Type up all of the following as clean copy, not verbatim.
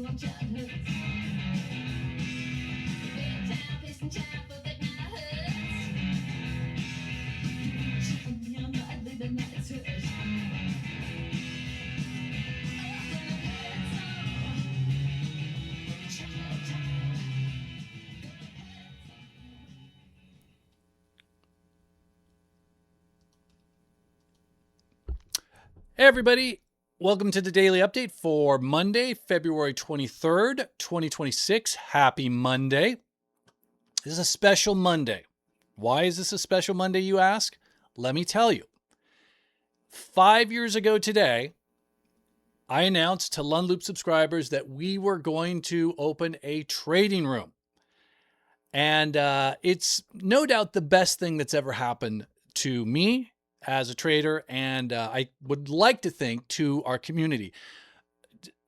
Hey everybody, welcome to the daily update for Monday, February 23rd, 2026. Happy Monday. This is a special Monday. Why is this a special Monday, you ask? Let me tell you. 5 years ago today, I announced to Lund subscribers that we were going to open a trading room. And it's no doubt the best thing that's ever happened to me as a trader, and I would like to think to our community.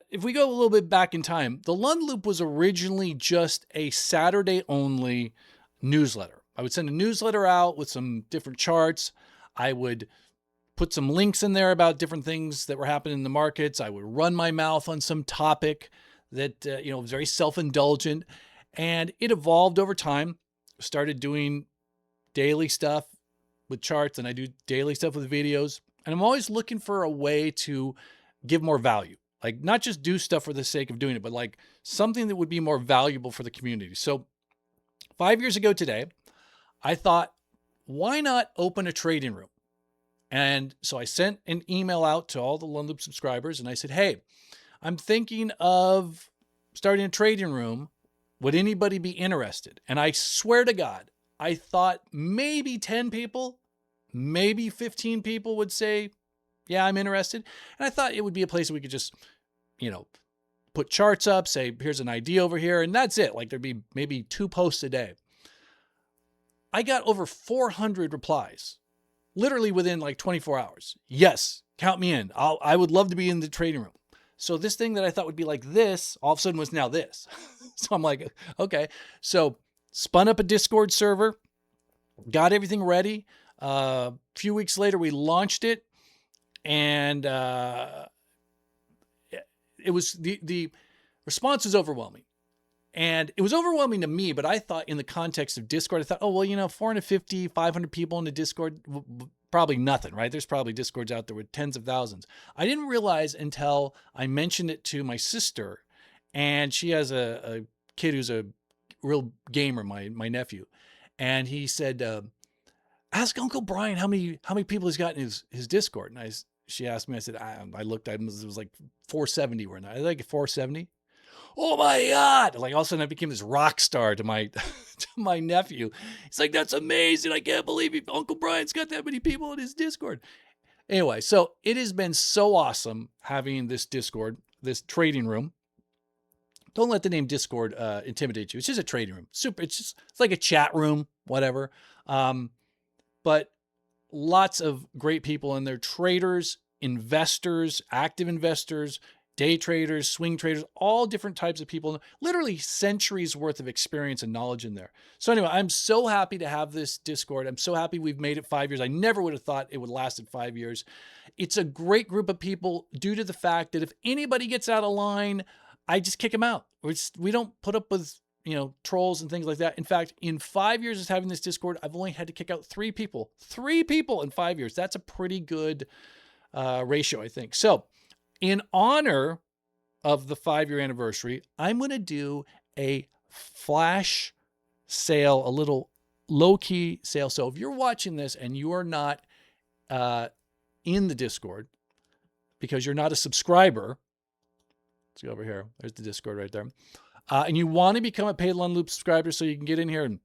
If we go a little bit back in time, the Lund Loop was originally just a Saturday-only newsletter. I would send a newsletter out with some different charts. I would put some links in there about different things that were happening in the markets. I would run my mouth on some topic that was very self-indulgent, and it evolved over time. Started doing daily stuff with charts, and I do daily stuff with videos. And I'm always looking for a way to give more value, like not just do stuff for the sake of doing it, but like something that would be more valuable for the community. So 5 years ago today, I thought, why not open a trading room? And so I sent an email out to all the Lund Loop subscribers, and I said, hey, I'm thinking of starting a trading room. Would anybody be interested? And I swear to God, I thought maybe 10 people, maybe 15 people would say, yeah, I'm interested. And I thought it would be a place we could just, put charts up, say, here's an idea over here, and that's it. Like there'd be maybe 2 posts a day. I got over 400 replies, literally within like 24 hours. Yes, count me in. I would love to be in the trading room. So this thing that I thought would be like this, all of a sudden was now this. So I'm like, okay. So spun up a Discord server, got everything ready. A few weeks later, we launched it, and it was the response was overwhelming. And it was overwhelming to me, but I thought in the context of Discord, I thought, 450, 500 people in the Discord, probably nothing, right? There's probably Discords out there with tens of thousands. I didn't realize until I mentioned it to my sister, and she has a kid who's a real gamer, my nephew. And he said, ask Uncle Brian how many people he's got in his Discord. And she asked me, I said, I looked at him, it was like 470 right now. I like 470. Oh my God. Like all of a sudden I became this rock star to my nephew. He's like, that's amazing. I can't believe Uncle Brian's got that many people in his Discord. Anyway, so it has been so awesome having this Discord, this trading room. Don't let the name Discord intimidate you. It's just a trading room. It's like a chat room, whatever. But lots of great people in there. Traders, investors, active investors, day traders, swing traders, all different types of people. Literally centuries worth of experience and knowledge in there. So anyway, I'm so happy to have this Discord. I'm so happy we've made it 5 years. I never would have thought it would last 5 years. It's a great group of people due to the fact that if anybody gets out of line, I just kick them out. We don't put up with, trolls and things like that. In fact, in 5 years of having this Discord, I've only had to kick out 3 people. 3 people in 5 years. That's a pretty good ratio, I think. So in honor of the 5-year anniversary, I'm going to do a flash sale, a little low-key sale. So if you're watching this and you are not in the Discord because you're not a subscriber, let's go over here. There's the Discord right there. And you want to become a paid Lund Loop subscriber so you can get in here and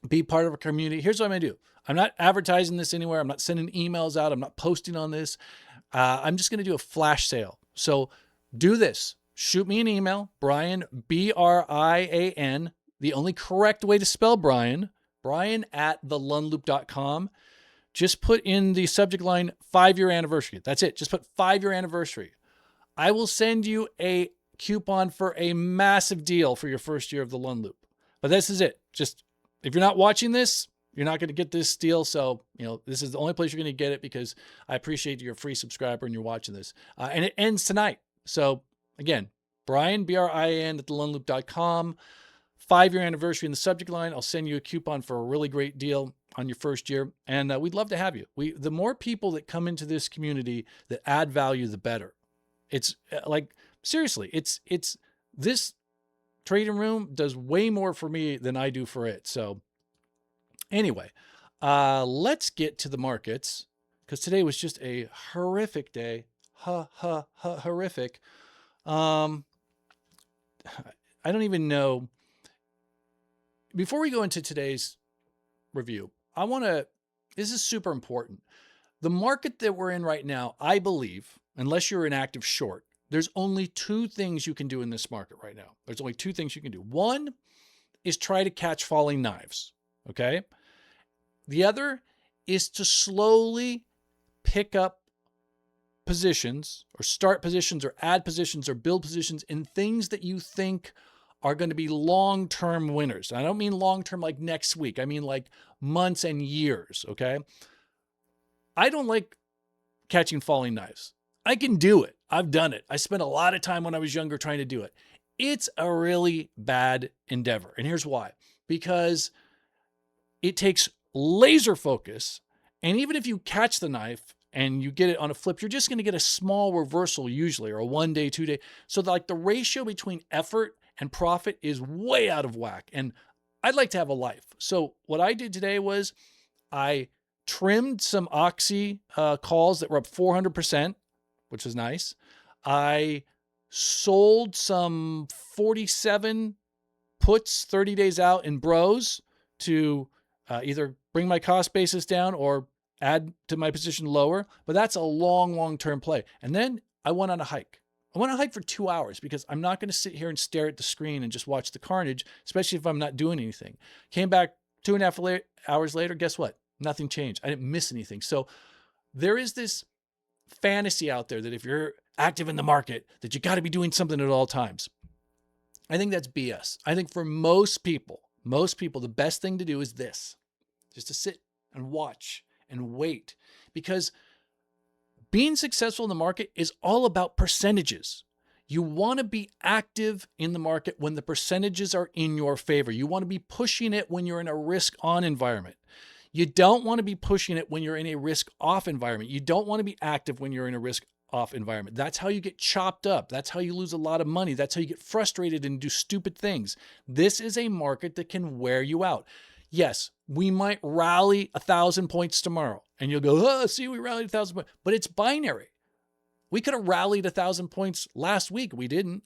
be part of a community. Here's what I'm going to do. I'm not advertising this anywhere. I'm not sending emails out. I'm not posting on this. I'm just going to do a flash sale. So do this. Shoot me an email, Brian, Brian. The only correct way to spell Brian at thelundloop.com. Just put in the subject line 5-year anniversary. That's it. Just put 5-year anniversary. I will send you a coupon for a massive deal for your first year of the Lund Loop. But this is it. Just if you're not watching this, you're not going to get this deal. So, this is the only place you're going to get it because I appreciate you're a free subscriber and you're watching this. And it ends tonight. So again, Brian, Brian at thelundloop.com. 5-year anniversary in the subject line. I'll send you a coupon for a really great deal on your first year. And we'd love to have you. The more people that come into this community that add value, the better. It's like, seriously, it's this trading room does way more for me than I do for it. So anyway, let's get to the markets, because today was just a horrific day. Horrific. I don't even know. Before we go into today's review, this is super important. The market that we're in right now, I believe, unless you're an active short, there's only two things you can do in this market right now. There's only two things you can do. One is try to catch falling knives, okay? The other is to slowly pick up positions or start positions or add positions or build positions in things that you think are going to be long-term winners. I don't mean long-term like next week. I mean like months and years, okay? I don't like catching falling knives. I can do it. I've done it. I spent a lot of time when I was younger trying to do it. It's a really bad endeavor. And here's why. Because it takes laser focus. And even if you catch the knife and you get it on a flip, you're just going to get a small reversal usually, or a 1 day, 2 day. So like the ratio between effort and profit is way out of whack. And I'd like to have a life. So what I did today was I trimmed some Oxy calls that were up 400%, which was nice. I sold some 47 puts 30 days out in bros to either bring my cost basis down or add to my position lower. But that's a long-term play. And then I went on a hike. I went on a hike for 2 hours because I'm not going to sit here and stare at the screen and just watch the carnage, especially if I'm not doing anything. Came back 2.5 hours later. Guess what? Nothing changed. I didn't miss anything. So there is this fantasy out there that if you're active in the market, that you got to be doing something at all times. I think that's BS. I think for most people, the best thing to do is this, just to sit and watch and wait, because being successful in the market is all about percentages. You want to be active in the market when the percentages are in your favor. You want to be pushing it when you're in a risk-on environment. You don't want to be pushing it when you're in a risk-off environment. You don't want to be active when you're in a risk-off environment. That's how you get chopped up. That's how you lose a lot of money. That's how you get frustrated and do stupid things. This is a market that can wear you out. Yes, we might rally 1,000 points tomorrow. And you'll go, oh, see, we rallied 1,000 points. But it's binary. We could have rallied 1,000 points last week. We didn't.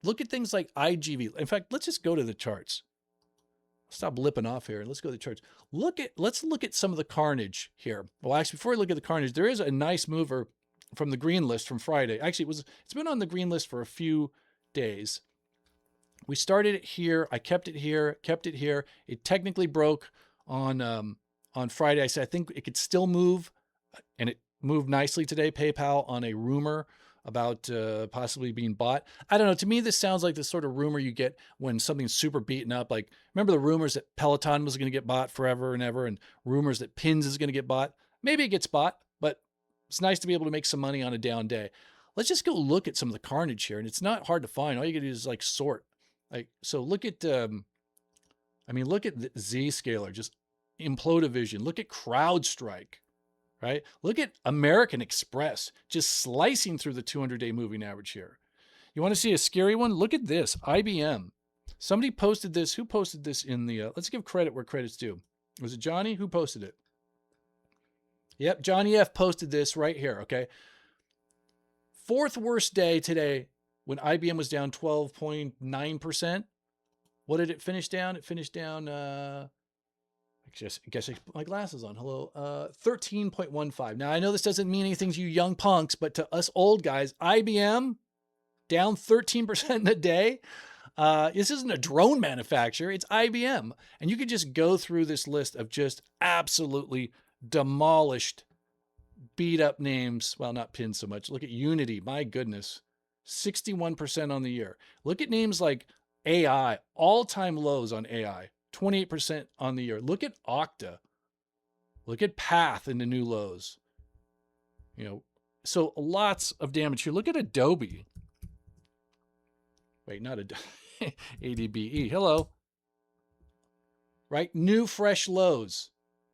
Look at things like IGV. In fact, let's just go to the charts. Stop lipping off here. Let's go to the charts. Let's look at some of the carnage here. Well, actually, before we look at the carnage, there is a nice mover from the green list from Friday. Actually, it's been on the green list for a few days. We started it here. I kept it here. It technically broke on Friday. I said I think it could still move, and it moved nicely today. PayPal on a rumor about possibly being bought. I don't know. To me, this sounds like the sort of rumor you get when something's super beaten up. Like, remember the rumors that Peloton was going to get bought forever and ever, and rumors that Pins is going to get bought? Maybe it gets bought, but it's nice to be able to make some money on a down day. Let's just go look at some of the carnage here, and it's not hard to find. All you got to do is like sort. So look at, look at the Zscaler, just Implodivision. Look at CrowdStrike. Right? Look at American Express just slicing through the 200-day moving average here. You want to see a scary one? Look at this, IBM. Somebody posted this. Who posted this in the, let's give credit where credit's due. Was it Johnny? Who posted it? Yep, Johnny F posted this right here, okay? Fourth worst day today when IBM was down 12.9%. What did it finish down? It finished down, I guess I put my glasses on. Hello. 13.15. Now, I know this doesn't mean anything to you young punks, but to us old guys, IBM down 13% in a day. This isn't a drone manufacturer. It's IBM. And you could just go through this list of just absolutely demolished, beat up names. Well, not Pin so much. Look at Unity. My goodness. 61% on the year. Look at names like AI, all-time lows on AI. 28% on the year. Look at Okta. Look at Path in the new lows. So lots of damage here. Look at Adobe. Wait, not a ADBE. Hello. Right? New fresh lows,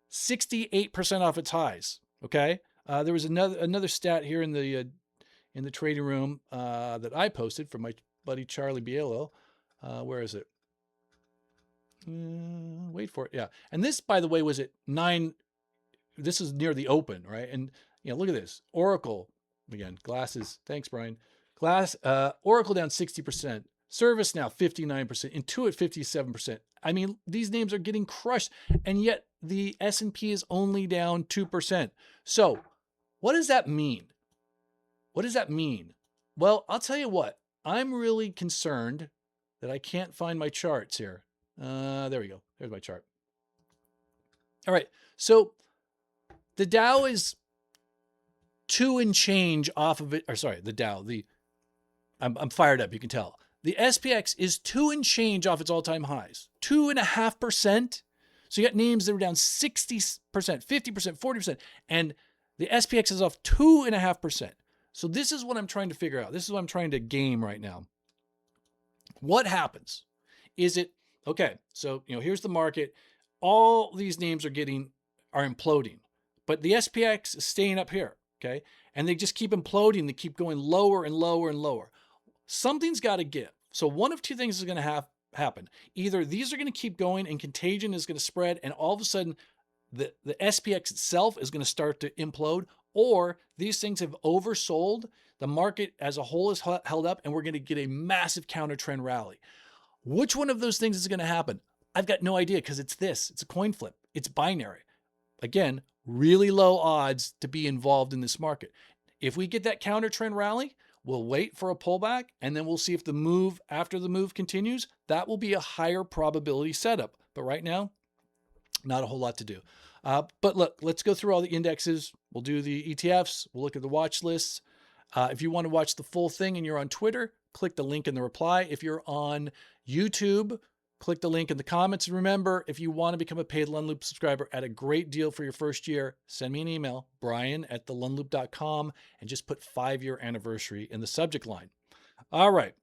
68% off its highs. Okay. There was another stat here in the trading room that I posted from my buddy Charlie Bielo. Where is it? Wait for it. Yeah. And this, by the way, was at 9. This is near the open, right? And look at this. Oracle, again, glasses. Thanks, Brian. Oracle down 60%. ServiceNow 59%. Intuit 57%. I mean, these names are getting crushed, and yet the S&P is only down 2%. So, what does that mean? What does that mean? Well, I'll tell you what. I'm really concerned that I can't find my charts here. There we go. There's my chart. All right. So the Dow is 2 and change off of it. Or sorry, the Dow. I'm fired up. You can tell. The SPX is 2 and change off its all-time highs. 2.5%. So you got names that were down 60%, 50%, 40%, and the SPX is off 2.5%. So this is what I'm trying to figure out. This is what I'm trying to game right now. What happens? Is it okay? So here's the market. All these names are imploding, but the SPX is staying up here. Okay, and they just keep imploding. They keep going lower and lower and lower. Something's got to give. So one of two things is going to happen. Either these are going to keep going and contagion is going to spread, and all of a sudden the SPX itself is going to start to implode, or these things have oversold. The market as a whole is held up, and we're going to get a massive counter trend rally. Which one of those things is going to happen? I've got no idea, because it's a coin flip. It's binary. Again, really low odds to be involved in this market. If we get that counter trend rally, we'll wait for a pullback, and then we'll see if the move after the move continues. That will be a higher probability setup. But right now, not a whole lot to do. But look, let's go through all the indexes. We'll do the ETFs. We'll look at the watch lists. If you want to watch the full thing and you're on Twitter, click the link in the reply. If you're on YouTube, click the link in the comments. And remember, if you want to become a paid Lund Loop subscriber at a great deal for your first year, send me an email, brian@thelundloop.com, and just put 5-year anniversary in the subject line. All right.